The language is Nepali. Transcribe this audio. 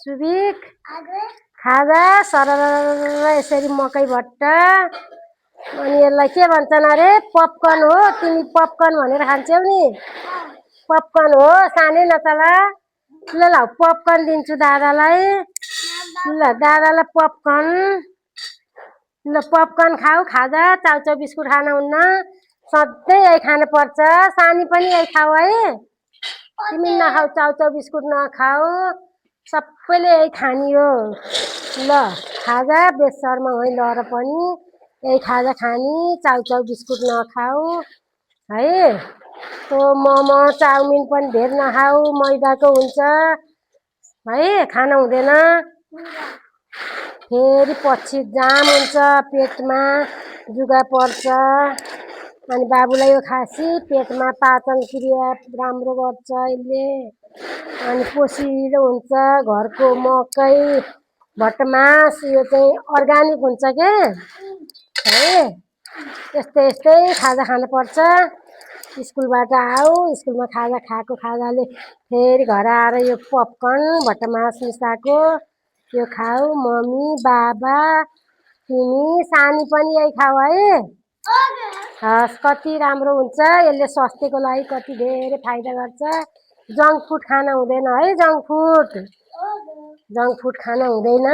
सुबिक खाजा सरर यसरी मकै भट्ट अनि यसलाई के भन्छन् अरे पपकर्न हो तिमी पपकर्न भनेर खान्छौ नि पपकर्न हो सानै नचला ल ल पपकर्न दिन्छु दादालाई ल दादालाई पपकर्न ल पपकर्न खाऊ खाजा चाउचाउ बिस्कुट खान हुन्न सधैँ यही खानुपर्छ सानी पनि यही खाऊ है तिमी नखाऊ चाउचाउ बिस्कुट नखाऊ सबैले यही खानी हो ल खाजा बेसरमा होइ लर पनि यही खाजा खानी चाउचाउ बिस्कुट नखाऊ है तो मोमो चाउमिन पनि धेर नखाऊ मैदाको हुन्छ है खान हुँदैन फेरि पछि जाम हुन्छ पेटमा जुगा पर्छ अनि बाबुलाई यो खासी पेटमा पाचन क्रिया राम्रो गर्छ यसले अनि पोसिलो हुन्छ घरको मकै भटमास यो चाहिँ अर्ग्यानिक हुन्छ के है यस्तै यस्तै खाजा खानुपर्छ स्कुलबाट आऊ स्कुलमा खाजा खाएको खाजाले फेरि घर आएर यो पपकर्न भटमास मिसाएको यो खाऊ मम्मी बाबा तिमी सानी पनि यही खाऊ है हस् कति राम्रो हुन्छ यसले स्वास्थ्यको लागि कति धेरै फाइदा गर्छ जङ्क फुड खान हुँदैन है जङ्क फुड खान हुँदैन